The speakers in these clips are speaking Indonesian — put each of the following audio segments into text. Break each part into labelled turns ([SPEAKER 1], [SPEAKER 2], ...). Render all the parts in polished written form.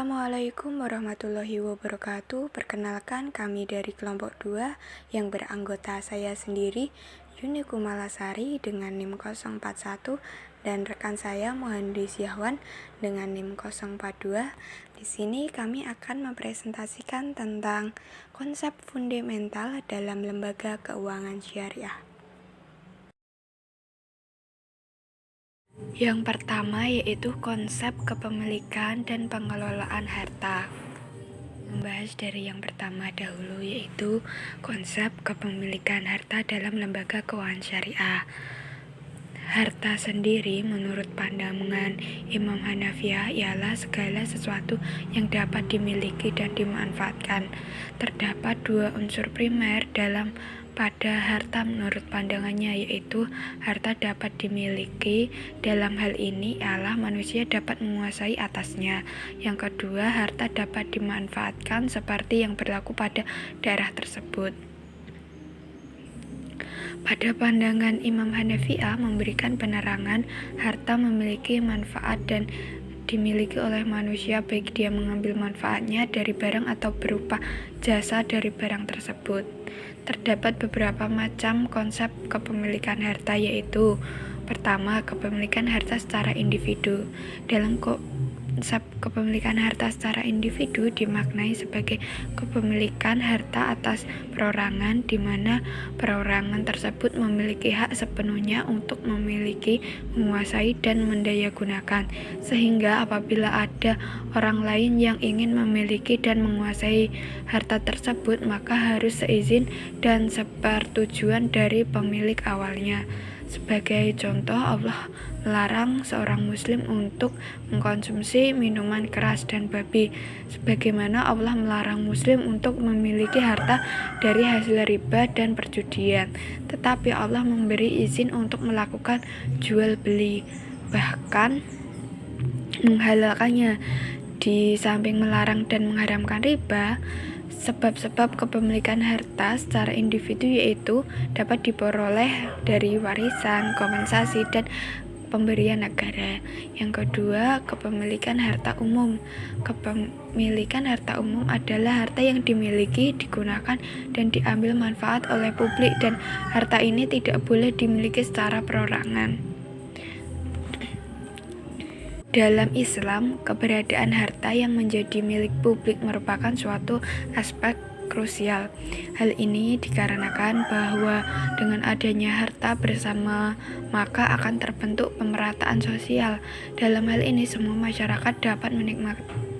[SPEAKER 1] Assalamualaikum warahmatullahi wabarakatuh. Perkenalkan, kami dari kelompok 2 yang beranggota saya sendiri, Yuni Kumalasari dengan NIM 041 dan rekan saya Muhandis Yahwan dengan NIM 042. Di sini kami akan mempresentasikan tentang konsep fundamental dalam lembaga keuangan syariah. Yang pertama yaitu konsep kepemilikan dan pengelolaan harta. Membahas dari yang pertama dahulu yaitu konsep kepemilikan harta dalam lembaga keuangan syariah. Harta sendiri menurut pandangan Imam Hanafiyah ialah segala sesuatu yang dapat dimiliki dan dimanfaatkan. Terdapat dua unsur primer dalam pada harta menurut pandangannya, yaitu harta dapat dimiliki. Dalam hal ini ialah manusia dapat menguasai atasnya. Yang kedua, harta dapat dimanfaatkan seperti yang berlaku pada daerah tersebut. Pada pandangan Imam Hanafiyah memberikan penerangan harta memiliki manfaat dan dimiliki oleh manusia baik dia mengambil manfaatnya dari barang atau berupa jasa dari barang tersebut. Terdapat beberapa macam konsep kepemilikan harta, yaitu pertama, kepemilikan harta secara individu. Dalam konsep kepemilikan harta secara individu dimaknai sebagai kepemilikan harta atas perorangan, di mana perorangan tersebut memiliki hak sepenuhnya untuk memiliki, menguasai, dan mendayagunakan, sehingga apabila ada orang lain yang ingin memiliki dan menguasai harta tersebut, maka harus seizin dan sepertujuan dari pemilik awalnya. Sebagai contoh, Allah melarang seorang muslim untuk mengkonsumsi minuman keras dan babi, sebagaimana Allah melarang muslim untuk memiliki harta dari hasil riba dan perjudian. Tetapi Allah memberi izin untuk melakukan jual beli, bahkan menghalalkannya. Di samping melarang dan mengharamkan riba, sebab-sebab kepemilikan harta secara individu yaitu dapat diperoleh dari warisan, kompensasi, dan pemberian negara. Yang kedua, kepemilikan harta umum. Kepemilikan harta umum adalah harta yang dimiliki, digunakan, dan diambil manfaat oleh publik, dan harta ini tidak boleh dimiliki secara perorangan. Dalam Islam, keberadaan harta yang menjadi milik publik merupakan suatu aspek krusial. Hal ini dikarenakan bahwa dengan adanya harta bersama maka akan terbentuk pemerataan sosial. Dalam hal ini semua masyarakat dapat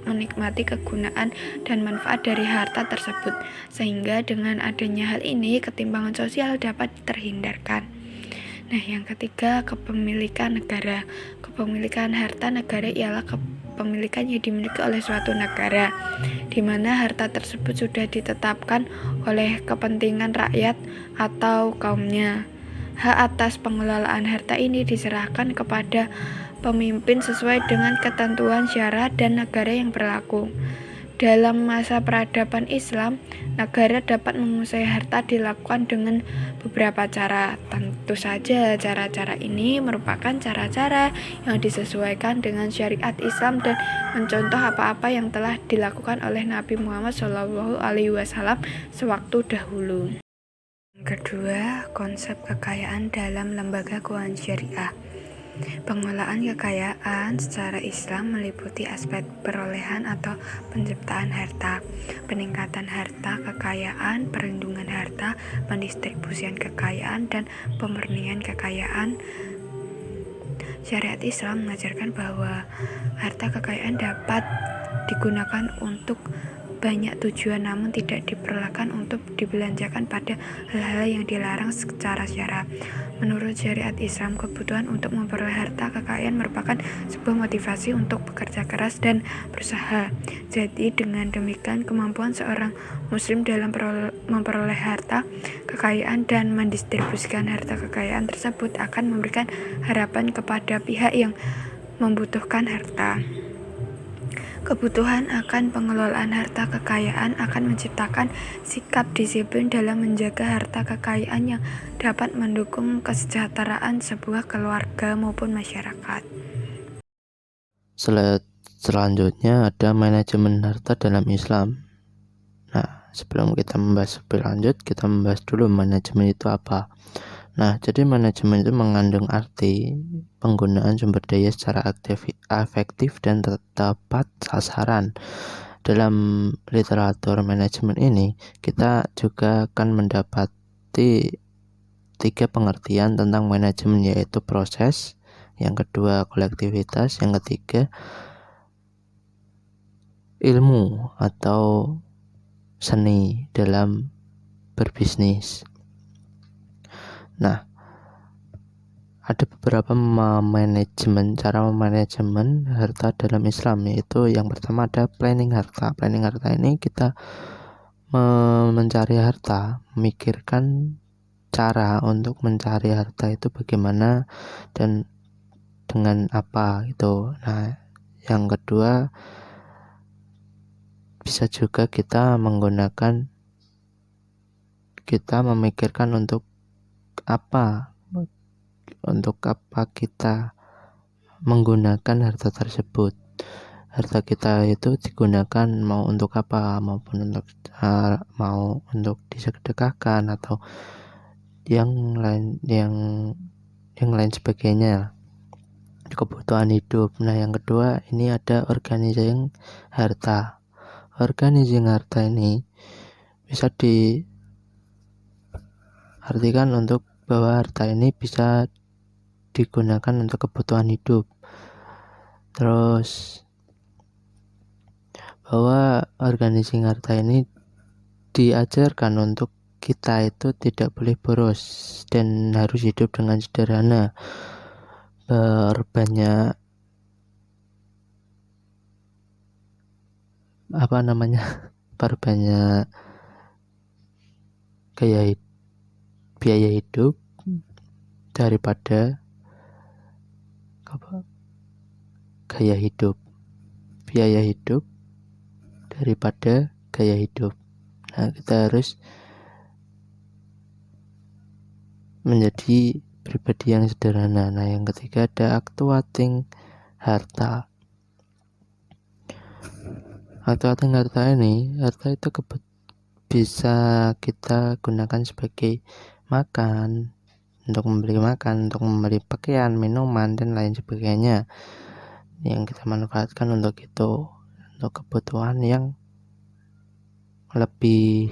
[SPEAKER 1] menikmati kegunaan dan manfaat dari harta tersebut, sehingga dengan adanya hal ini ketimpangan sosial dapat terhindarkan. Nah, yang ketiga, kepemilikan negara. Kepemilikan harta negara ialah kepemilikan yang dimiliki oleh suatu negara, di mana harta tersebut sudah ditetapkan oleh kepentingan rakyat atau kaumnya. Hak atas pengelolaan harta ini diserahkan kepada pemimpin sesuai dengan ketentuan syariat dan negara yang berlaku. Dalam masa peradaban Islam, negara dapat menguasai harta dilakukan dengan beberapa cara. Tentu saja cara-cara ini merupakan cara-cara yang disesuaikan dengan syariat Islam dan mencontoh apa-apa yang telah dilakukan oleh Nabi Muhammad SAW sewaktu dahulu. Kedua, konsep kekayaan dalam lembaga keuangan syariah. Pengelolaan kekayaan secara Islam meliputi aspek perolehan atau penciptaan harta, peningkatan harta kekayaan, perlindungan harta, pendistribusian kekayaan, dan pemurnian kekayaan. Syariat Islam mengajarkan bahwa harta kekayaan dapat digunakan untuk banyak tujuan, namun tidak diperbolehkan untuk dibelanjakan pada hal-hal yang dilarang secara syara. Menurut syariat Islam, kebutuhan untuk memperoleh harta kekayaan merupakan sebuah motivasi untuk bekerja keras dan berusaha. Jadi dengan demikian, kemampuan seorang muslim dalam memperoleh harta kekayaan dan mendistribusikan harta kekayaan tersebut akan memberikan harapan kepada pihak yang membutuhkan harta. Kebutuhan akan pengelolaan harta kekayaan akan menciptakan sikap disiplin dalam menjaga harta kekayaan yang dapat mendukung kesejahteraan sebuah keluarga maupun masyarakat.
[SPEAKER 2] Selanjutnya ada manajemen harta dalam Islam. Nah, sebelum kita membahas lebih lanjut, kita membahas dulu manajemen itu apa. Nah, jadi manajemen itu mengandung arti penggunaan sumber daya secara efektif dan tepat sasaran. Dalam literatur manajemen ini, kita juga akan mendapati 3 pengertian tentang manajemen, yaitu proses, yang kedua kolektivitas, yang ketiga ilmu atau seni dalam berbisnis. Nah, ada beberapa cara manajemen harta dalam Islam, yaitu yang pertama ada planning harta. Planning harta ini kita mencari harta, memikirkan cara untuk mencari harta itu bagaimana dan dengan apa gitu. Nah, yang kedua bisa juga kita memikirkan untuk apa kita menggunakan harta tersebut. Harta kita itu digunakan mau untuk apa, maupun mau untuk disedekahkan atau yang lain sebagainya, kebutuhan hidup. Nah, yang kedua ini ada organizing harta. Organizing harta ini bisa diartikan untuk bahwa harta ini bisa digunakan untuk kebutuhan hidup. Terus bahwa organizing harta ini diajarkan untuk kita itu tidak boleh boros dan harus hidup dengan sederhana, berbanyak biaya hidup daripada gaya hidup daripada gaya hidup. Nah, kita harus menjadi pribadi yang sederhana. Nah, yang ketiga ada actuating harta. Actuating harta itu bisa kita gunakan sebagai makan, untuk membeli makan, untuk membeli pakaian, minuman, dan lain sebagainya, yang kita manfaatkan untuk kebutuhan yang lebih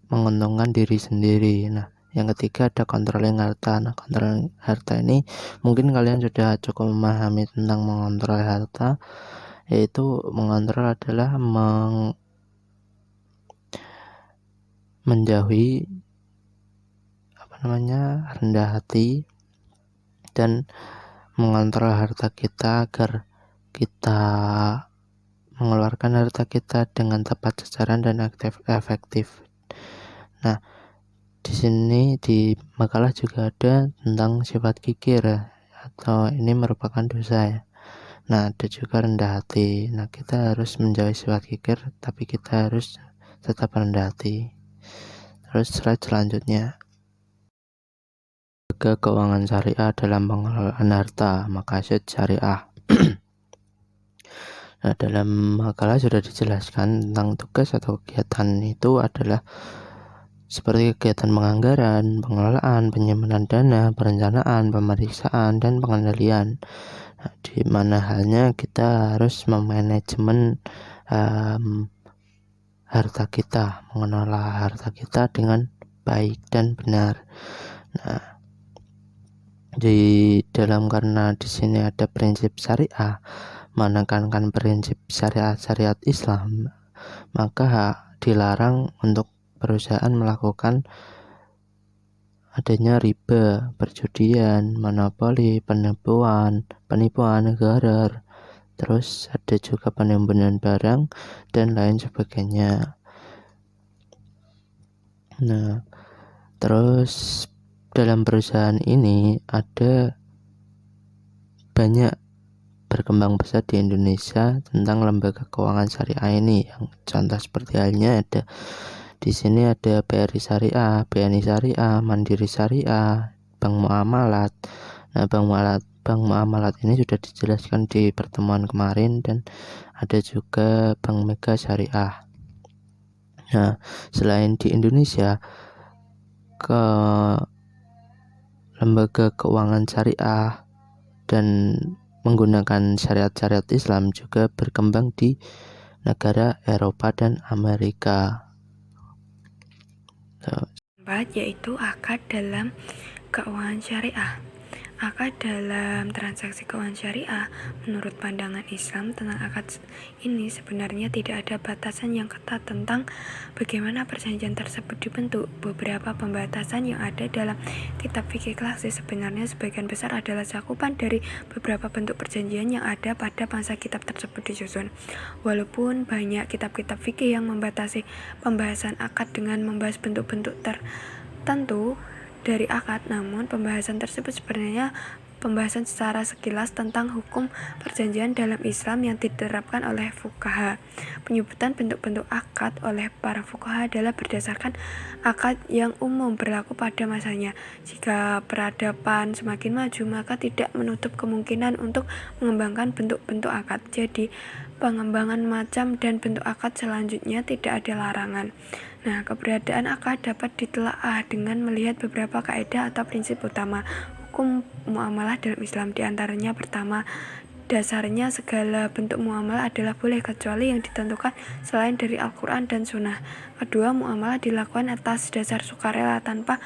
[SPEAKER 2] menguntungkan diri sendiri. Nah, yang ketiga ada controlling harta. Nah, controlling harta ini mungkin kalian sudah cukup memahami tentang mengontrol harta, yaitu mengontrol adalah menjauhi rendah hati dan mengontrol harta kita agar kita mengeluarkan harta kita dengan tepat sasaran dan efektif. Nah, di sini di makalah juga ada tentang sifat kikir, atau ini merupakan dosa ya. Nah, ada juga rendah hati. Nah, kita harus menjauhi sifat kikir, tapi kita harus tetap rendah hati. Terus slide selanjutnya, keuangan syariah dalam pengelolaan harta, maqasid syariah. Nah, dalam makalah sudah dijelaskan tentang tugas atau kegiatan itu adalah seperti kegiatan penganggaran, pengelolaan, penyimpanan dana, perencanaan, pemeriksaan, dan pengendalian. Nah, di mana halnya kita harus memanajemen harta kita, mengelola harta kita dengan baik dan benar. Nah, karena di sini ada prinsip syariah, menekankan prinsip syariat Islam, maka dilarang untuk perusahaan melakukan adanya riba, perjudian, monopoli, penipuan, gharar. Terus ada juga penimbunan barang dan lain sebagainya. Nah, terus dalam perusahaan ini ada banyak berkembang pesat di Indonesia tentang lembaga keuangan syariah ini. Yang contoh seperti halnya ada di sini ada BRI Syariah, BNI Syariah, Mandiri Syariah, Bank Muamalat. Nah, Bank bank muamalat ini sudah dijelaskan di pertemuan kemarin, dan ada juga Bank Mega Syariah. Nah, selain di Indonesia, ke lembaga keuangan syariah dan menggunakan syariat-syariat Islam juga berkembang di negara Eropa dan Amerika.
[SPEAKER 1] Keempat, yaitu akad dalam keuangan syariah. Akad dalam transaksi keuangan syariah, menurut pandangan Islam tentang akad ini sebenarnya tidak ada batasan yang ketat tentang bagaimana perjanjian tersebut dibentuk. Beberapa pembatasan yang ada dalam kitab fikih klasik sebenarnya sebagian besar adalah cakupan dari beberapa bentuk perjanjian yang ada pada masa kitab tersebut disusun. Walaupun banyak kitab-kitab fikih yang membatasi pembahasan akad dengan membahas bentuk-bentuk tertentu dari akad, namun pembahasan tersebut sebenarnya pembahasan secara sekilas tentang hukum perjanjian dalam Islam yang diterapkan oleh fuqaha. Penyebutan bentuk-bentuk akad oleh para fuqaha adalah berdasarkan akad yang umum berlaku pada masanya. Jika peradaban semakin maju, maka tidak menutup kemungkinan untuk mengembangkan bentuk-bentuk akad. Jadi, pengembangan macam dan bentuk akad selanjutnya tidak ada larangan. Nah, keberadaan akad dapat ditelaah dengan melihat beberapa kaidah atau prinsip utama hukum muamalah dalam Islam. Di antaranya pertama, dasarnya segala bentuk muamalah adalah boleh kecuali yang ditentukan selain dari Al-Quran dan Sunnah. Kedua, muamalah dilakukan atas dasar sukarela tanpa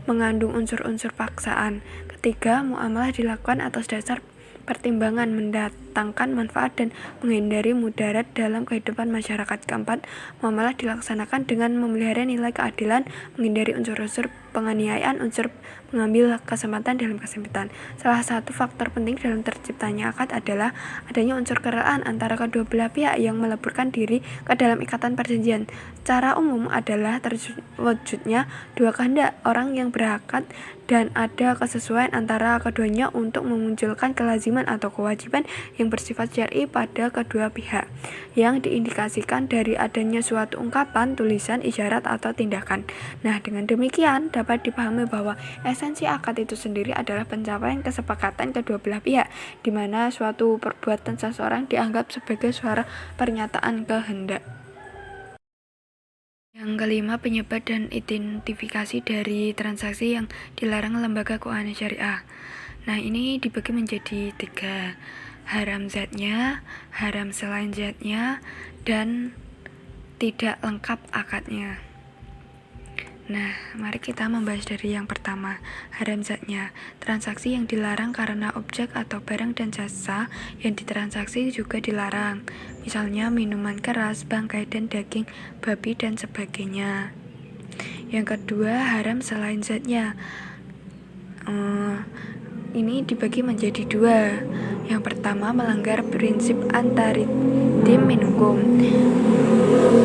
[SPEAKER 1] mengandung unsur-unsur paksaan. Ketiga, muamalah dilakukan atas dasar pertimbangan mendatangkan manfaat dan menghindari mudarat dalam kehidupan masyarakat. Keempat, muamalah dilaksanakan dengan memelihara nilai keadilan, menghindari unsur-unsur penganiayaan, unsur mengambil kesempatan dalam kesempitan. Salah satu faktor penting dalam terciptanya akad adalah adanya unsur kerelaan antara kedua belah pihak yang meleburkan diri ke dalam ikatan perjanjian. Cara umum adalah terwujudnya dua kehendak orang yang berakad dan ada kesesuaian antara keduanya untuk memunculkan kelaziman atau kewajiban yang bersifat syar'i pada kedua pihak, yang diindikasikan dari adanya suatu ungkapan, tulisan, isyarat, atau tindakan. Nah, dengan demikian dapat dipahami bahwa esensi akad itu sendiri adalah pencapaian kesepakatan kedua belah pihak, di mana suatu perbuatan seseorang dianggap sebagai suara pernyataan kehendak. Yang kelima, penyebab dan identifikasi dari transaksi yang dilarang lembaga keuangan syariah. Nah, ini dibagi menjadi 3, haram zatnya, haram selain zatnya, dan tidak lengkap akadnya. Nah, mari kita membahas dari yang pertama, haram zatnya. Transaksi yang dilarang karena objek atau barang dan jasa yang ditransaksi juga dilarang. Misalnya minuman keras, bangkai dan daging babi dan sebagainya. Yang kedua, haram selain zatnya. Ini dibagi menjadi 2. Yang pertama, melanggar prinsip antaritim minhukum.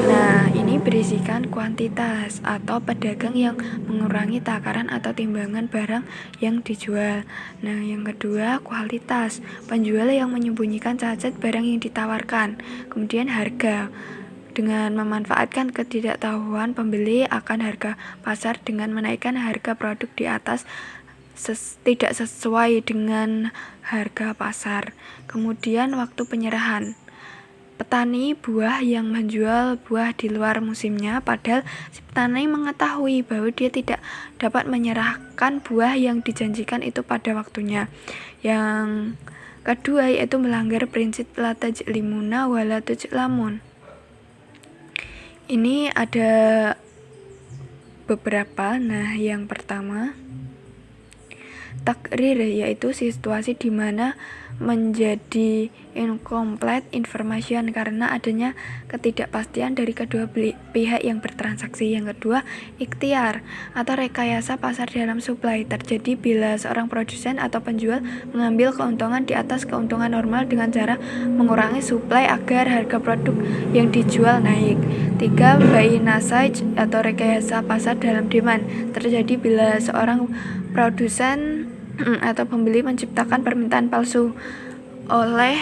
[SPEAKER 1] Nah, ini berisikan kuantitas atau pedagang yang mengurangi takaran atau timbangan barang yang dijual. Nah, yang kedua, kualitas, penjual yang menyembunyikan cacat barang yang ditawarkan. Kemudian harga, dengan memanfaatkan ketidaktahuan pembeli akan harga pasar dengan menaikkan harga produk di atas tidak sesuai dengan harga pasar. Kemudian waktu penyerahan, petani buah yang menjual buah di luar musimnya, padahal si petani mengetahui bahwa dia tidak dapat menyerahkan buah yang dijanjikan itu pada waktunya. Yang kedua yaitu melanggar prinsip la tajlimuna wa la tujlamun. Ini ada beberapa. Nah, yang pertama, takrir, yaitu situasi di mana menjadi incomplete information karena adanya ketidakpastian dari kedua pihak yang bertransaksi. Yang kedua, ikhtiar atau rekayasa pasar dalam supply terjadi bila seorang produsen atau penjual mengambil keuntungan di atas keuntungan normal dengan cara mengurangi supply agar harga produk yang dijual naik. 3. Bainasaj atau rekayasa pasar dalam demand terjadi bila seorang produsen atau pembeli menciptakan permintaan palsu oleh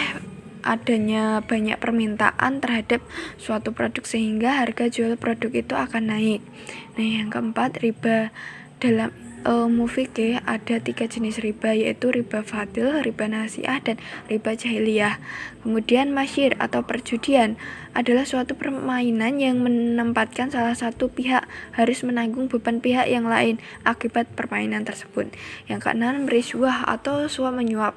[SPEAKER 1] adanya banyak permintaan terhadap suatu produk sehingga harga jual produk itu akan naik. Nah, yang keempat, riba dalam al-mufiqih ada 3 jenis riba, yaitu riba fadil, riba nasiah, dan riba jahiliyah. Kemudian masyir atau perjudian adalah suatu permainan yang menempatkan salah satu pihak harus menanggung beban pihak yang lain akibat permainan tersebut. Yang keenam, rishwah atau suap menyuap,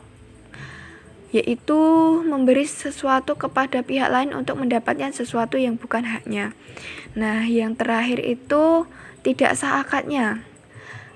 [SPEAKER 1] yaitu memberi sesuatu kepada pihak lain untuk mendapatkan sesuatu yang bukan haknya. Nah, yang terakhir itu tidak sah akadnya.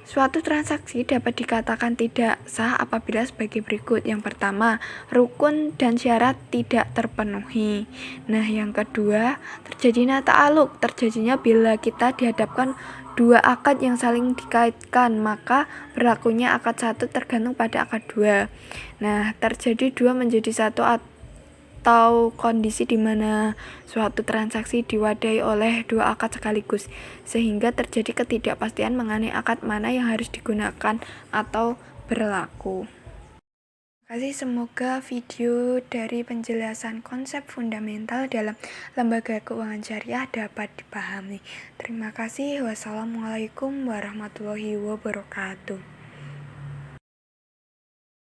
[SPEAKER 1] Suatu transaksi dapat dikatakan tidak sah apabila sebagai berikut. Yang pertama, rukun dan syarat tidak terpenuhi. Nah, yang kedua, terjadinya ta'aluk. Terjadinya bila kita dihadapkan dua akad yang saling dikaitkan, maka berlakunya akad satu tergantung pada akad dua. Nah, terjadi dua menjadi satu atau kondisi di mana suatu transaksi diwadahi oleh dua akad sekaligus, sehingga terjadi ketidakpastian mengenai akad mana yang harus digunakan atau berlaku. Terima kasih, semoga video dari penjelasan konsep fundamental dalam lembaga keuangan syariah dapat dipahami. Terima kasih. Wassalamualaikum warahmatullahi wabarakatuh.